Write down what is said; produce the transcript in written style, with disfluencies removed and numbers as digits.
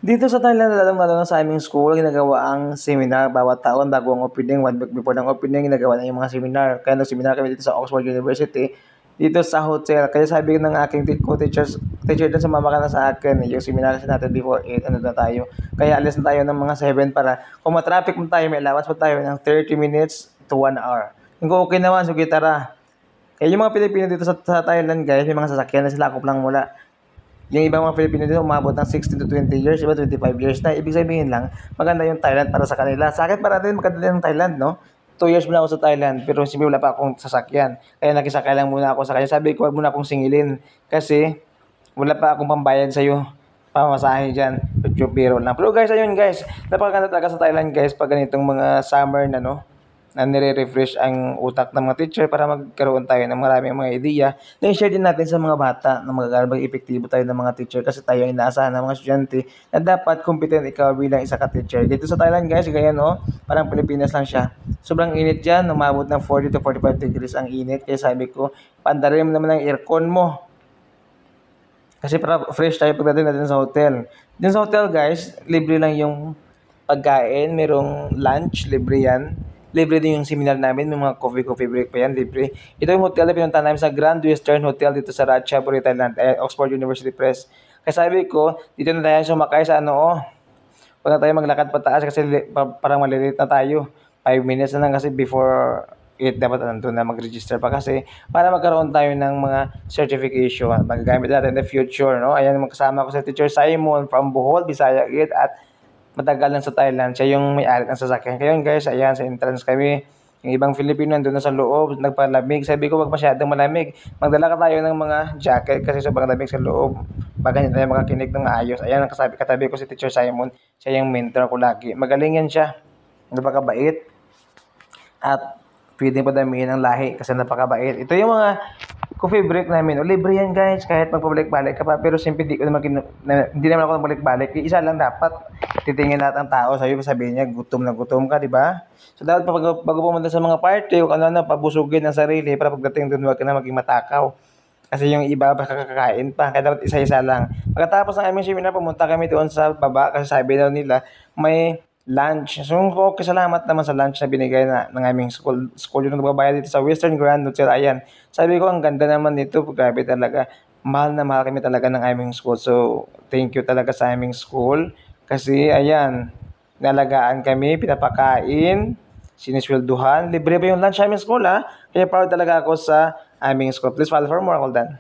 Dito sa Thailand, lalong-lalo na sa aming school, ginagawa ang seminar bawat taon bago ang opening. 1 week before ng opening, ginagawa na yung mga seminar. Kaya nag-seminar kami dito sa Oxford University, dito sa hotel. Kaya sabi ng aking teacher dun, sumama ka na sa akin. Yung seminar kasi natin before 8, ano na tayo. Kaya alis na tayo ng mga 7 para kung matraffic mo tayo, may allowance pa tayo ng 30 minutes to 1 hour. Kung okay naman, sige tara. Kaya yung mga Pilipino dito sa Thailand, guys, may mga sasakyan na sila, ako lang mula. Yung ibang mga Pilipino dito umabot ng 16 to 20 years, iba 25 years na. Ibig sabihin lang, maganda yung Thailand para sa kanila. Sa akin para din maganda din yung Thailand, no? 2 years muna ako sa Thailand, pero siyempre wala pa akong sasakyan. Kaya nakisakay lang muna ako sa kanya. Sabi ko, wag muna akong singilin. Kasi wala pa akong pambayad sa'yo. Pamasahe dyan. Biro lang. Pero guys, ayun guys. Napakaganda talaga sa Thailand guys pag ganitong mga summer na, no? Na nire-refresh ang utak ng mga teacher para magkaroon tayo ng maraming mga ideya na i-share din natin sa mga bata na magagarbag epektibo tayo ng mga teacher kasi tayo ay inaasahan ng mga estudyante na dapat competent ikaw bilang isa ka teacher. Dito sa Thailand guys, gaya no, parang Pilipinas lang siya. Sobrang init dyan, umabot ng 40 to 45 degrees ang init. Kaya sabi ko, pandarin mo naman ang aircon mo. Kasi para fresh tayo pagdating natin sa hotel. Din sa hotel guys, libre lang yung pagkain, merong lunch, libre yan. Libre din yung seminar namin, may mga coffee break pa yan, libre. Ito yung hotel na pinunta namin sa Grand Western Hotel dito sa Ratchaburi, Thailand, Oxford University Press. Kaya sabi ko, dito na tayo sumakay sa ano, huwag na tayo maglakad pataas kasi parang malilate na tayo. 5 minutes na lang kasi before 8 dapat nandun na mag-register pa kasi para magkaroon tayo ng mga certification magagamit natin in the future, no? Ayan, magkasama ko sa Teacher Simon from Bohol, Bisaya Gate at matagal lang sa Thailand. Siya yung may-ari ng sasakyan. Kaya yun guys, ayan, sa entrance kami. Yung ibang Filipino nandun na sa loob, nagpalamig. Sabi ko, wag masyadong malamig. Magdala ka tayo ng mga jacket kasi sobrang lamig sa loob. Baka hindi tayo makakinig ng maayos. Ayan, katabi ko si Teacher Simon. Siya yung mentor ko lagi. Magaling yan siya. Napakabait. At pwedeng padamihin ang lahi kasi napakabait. Ito yung mga coffee break namin. O, libre yan guys, kahit magpabalik-balik ka pa. Pero siyempre hindi naman ako balik-balik. Isa lang dapat titingin lahat ang tao sa'yo, sabihin niya, gutom na gutom ka, di ba? So, dapat bago pumunta sa mga party, o ano-ano, pabusugin ang sarili para pagdating doon, huwag ka na maging matakaw. Kasi yung iba, baka kakain pa. Kaya dapat isa-isa lang. Pagkatapos ng aming seminar, pumunta kami doon sa baba kasi sabi daw nila, may lunch. So, okay, salamat naman sa lunch na binigay ng aming school. School yung nagbabayad dito sa Western Grand Hotel. Ayan. Sabi ko, ang ganda naman nito. Grabe talaga. Mahal na mahal kami talaga ng aming school. So, thank you talaga sa aming school. Kasi, ayan, nalagaan kami, pinapakain, siniswelduhan. Libre ba yung lunch sa aming school, ha? Kaya proud talaga ako sa aming school. Please follow for more, Roldan.